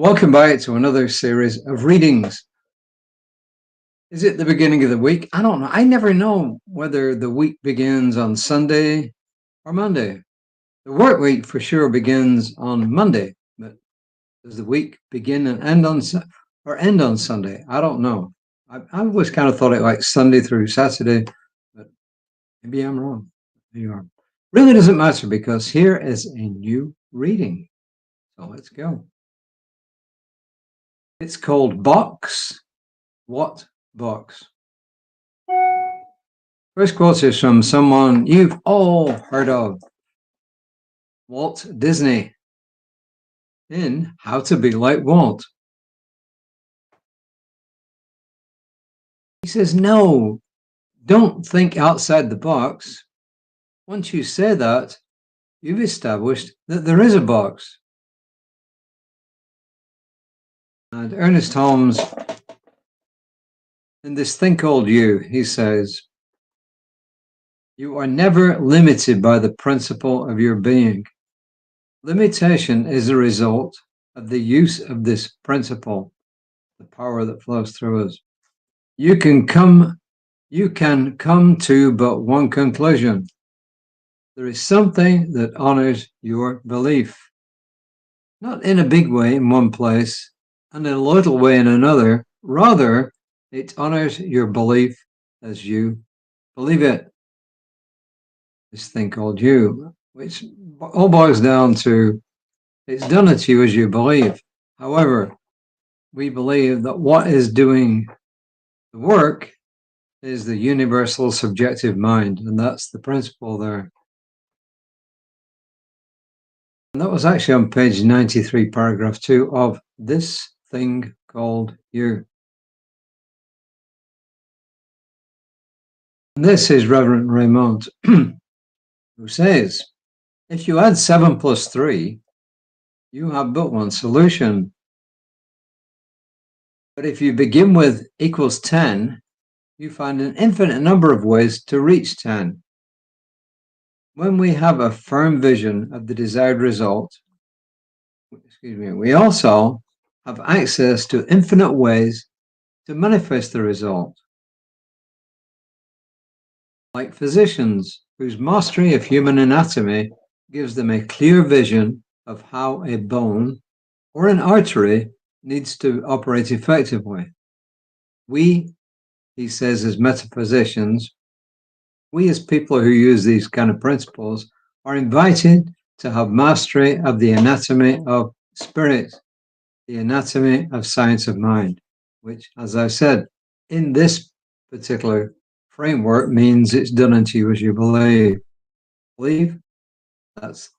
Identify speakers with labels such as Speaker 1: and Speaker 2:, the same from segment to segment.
Speaker 1: Welcome back to another series of readings. Is it the beginning of the week? I don't know. I never know whether the week begins on Sunday or Monday. The work week for sure begins on Monday, but does the week begin and end on Sunday? I don't know. I always kind of thought it like Sunday through Saturday, but maybe I'm wrong. Maybe you are. Really doesn't matter because here is a new reading. So let's go. It's called Box. What box? First quote is from someone you've all heard of, Walt Disney, in How to Be Like Walt. He says, no, don't think outside the box. Once you say that, you've established that there is a box. And Ernest Holmes, in This Thing Called You, he says, you are never limited by the principle of your being. Limitation is a result of the use of this principle, the power that flows through us. You can come to but one conclusion. There is something that honors your belief. Not in a big way in one place and in a little way in another. Rather, it honors your belief as you believe it. This thing called you, which all boils down to it's done it to you as you believe. However, we believe that what is doing the work is the universal subjective mind, and that's the principle there. And that was actually on page 93, paragraph 2 of This Thing Called You. And this is Reverend Raymont, who says, if you add 7 plus 3, you have but one solution. But if you begin with equals 10, you find an infinite number of ways to reach 10. When we have a firm vision of the desired result, we also have access to infinite ways to manifest the result. Like physicians, whose mastery of human anatomy gives them a clear vision of how a bone or an artery needs to operate effectively. We, he says, as metaphysicians, we as people who use these kind of principles are invited to have mastery of the anatomy of spirit, the anatomy of science of mind, which, as I said, in this particular framework means it's done unto you as you believe. Belief, that's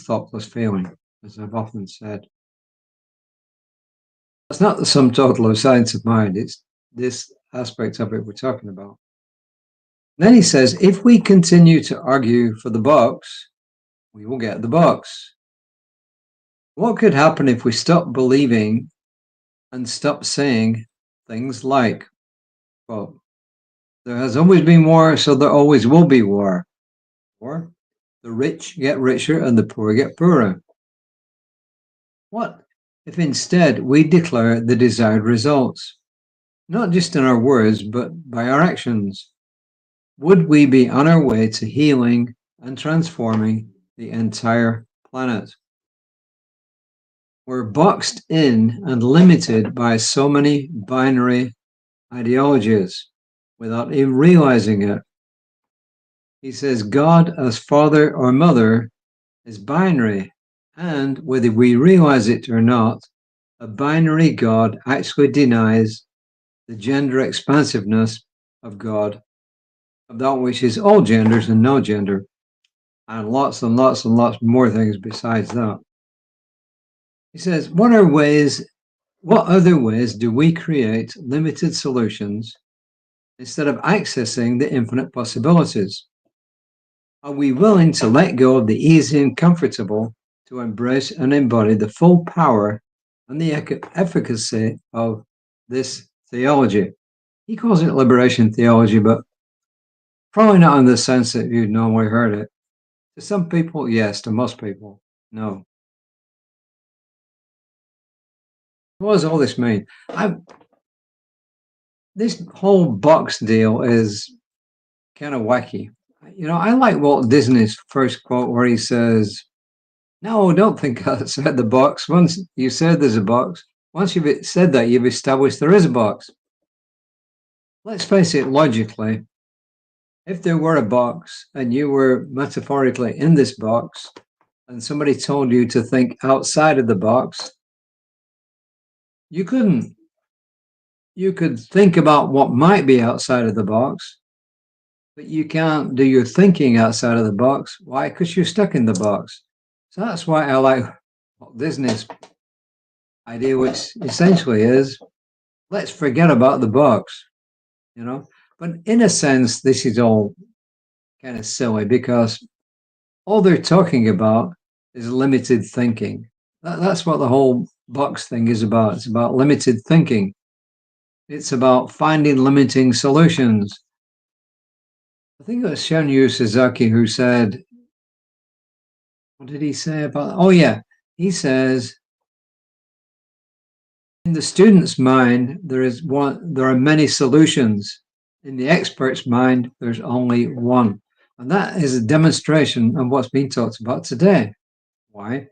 Speaker 1: thought plus feeling, as I've often said. That's not the sum total of science of mind, it's this aspect of it we're talking about. Then he says, if we continue to argue for the box, we will get the box. What could happen if we stop believing and stop saying things like, well, there has always been war, so there always will be war. Or the rich get richer and the poor get poorer. What if instead we declare the desired results, not just in our words, but by our actions? Would we be on our way to healing and transforming the entire planet? We're boxed in and limited by so many binary ideologies without even realizing it. He says God as father or mother is binary, and whether we realize it or not, a binary God actually denies the gender expansiveness of God, of that which is all genders and no gender, and lots and lots and lots more things besides that. He says, what other ways do we create limited solutions instead of accessing the infinite possibilities? Are we willing to let go of the easy and comfortable to embrace and embody the full power and the efficacy of this theology? He calls it liberation theology, but probably not in the sense that you'd normally heard it. To some people, yes. To most people, no. What does all this mean? This whole box deal is kind of wacky. I like Walt Disney's first quote where he says, "No, don't think outside the box. Once you said there's a box, once you've said that, you've established there is a box." Let's face it, logically, if there were a box and you were metaphorically in this box and somebody told you to think outside of the box, you couldn't. You could think about what might be outside of the box, but you can't do your thinking outside of the box. Why? Because you're stuck in the box. So that's why I like Walt Disney's idea, which essentially is, let's forget about the box, you know. But in a sense, this is all kind of silly because all they're talking about is limited thinking. That's what the whole box thing is about. It's about limited thinking. It's about finding limiting solutions. I think it was Shunryu Suzuki who said, what did he say about? Oh yeah, he says, in the student's mind, there are many solutions. In the expert's mind, there's only one. And that is a demonstration of what's being talked about today. Why?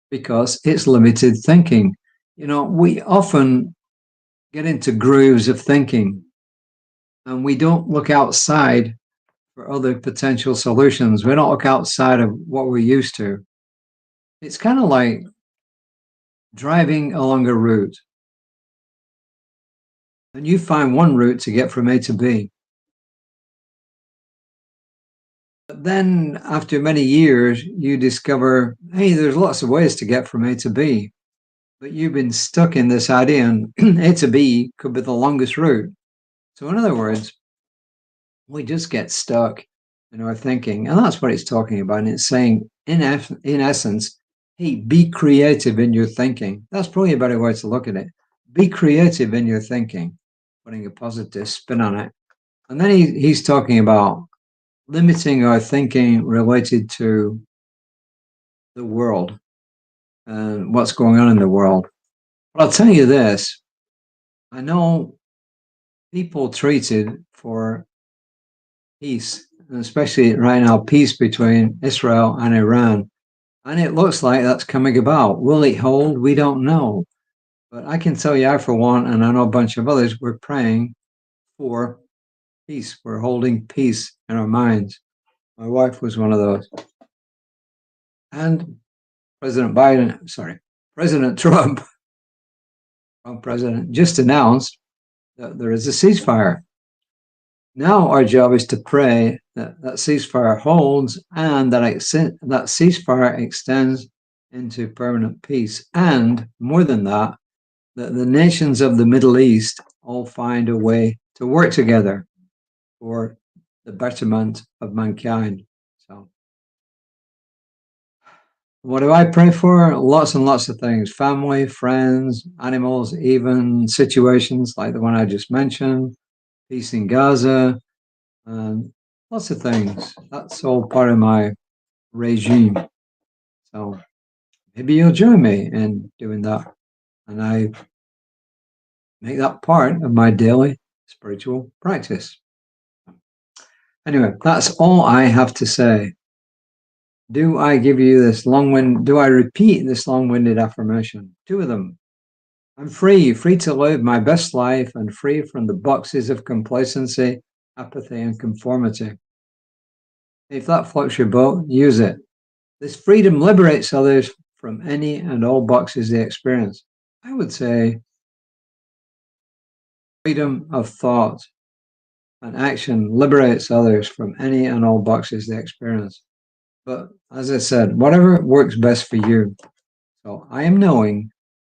Speaker 1: Because it's limited thinking. We often get into grooves of thinking and we don't look outside for other potential solutions. We don't look outside of what we're used to. It's kind of like driving along a route and you find one route to get from A to B. But then after many years, you discover, hey, there's lots of ways to get from A to B. But you've been stuck in this idea, and A to B could be the longest route. So in other words, we just get stuck in our thinking. And that's what it's talking about. And it's saying, in essence, hey, be creative in your thinking. That's probably a better way to look at it. Be creative in your thinking, putting a positive spin on it. And then he's talking about limiting our thinking related to the world and what's going on in the world. But I'll tell you this, I know people treated for peace, and especially right now, peace between Israel and Iran. And it looks like that's coming about. Will it hold? We don't know. But I can tell you, I, for one, and I know a bunch of others, we're praying for peace. We're holding peace in our minds. My wife was one of those. And President Trump, president, just announced that there is a ceasefire. Now our job is to pray that that ceasefire holds and that ceasefire extends into permanent peace. And more than that, that the nations of the Middle East all find a way to work together for the betterment of mankind. So what do I pray for? Lots and lots of things. Family, friends, animals, even situations like the one I just mentioned, peace in Gaza, lots of things. That's all part of my regime. So maybe you'll join me in doing that. And I make that part of my daily spiritual practice. Anyway, that's all I have to say. Do I give you this do I repeat this long-winded affirmation? 2 of them. I'm free to live my best life and free from the boxes of complacency, apathy, and conformity. If that floats your boat, use it. This freedom liberates others from any and all boxes they experience. I would say freedom of thought and action liberates others from any and all boxes they experience. But as I said, whatever works best for you. So I am knowing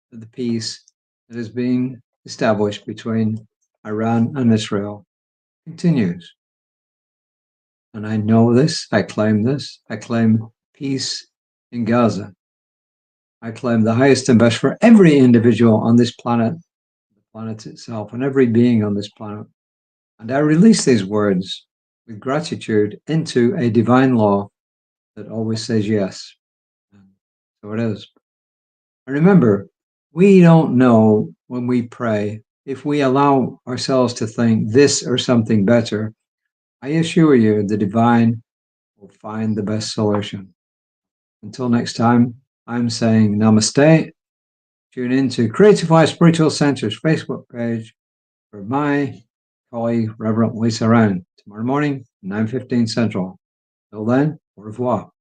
Speaker 1: that the peace that is being established between Iran and Israel continues. And I know this, I claim peace in Gaza. I claim the highest and best for every individual on this planet, the planet itself, and every being on this planet. And I release these words with gratitude into a divine law that always says yes. And so it is. And remember, We don't know when we pray. If we allow ourselves to think this or something better, I assure you the divine will find the best solution. Until next time, I'm saying namaste. Tune in to Creative Life Spiritual Center's Facebook page for my colleague, Reverend Lisa Ryan, tomorrow morning, 9:15 Central. Till then, au revoir.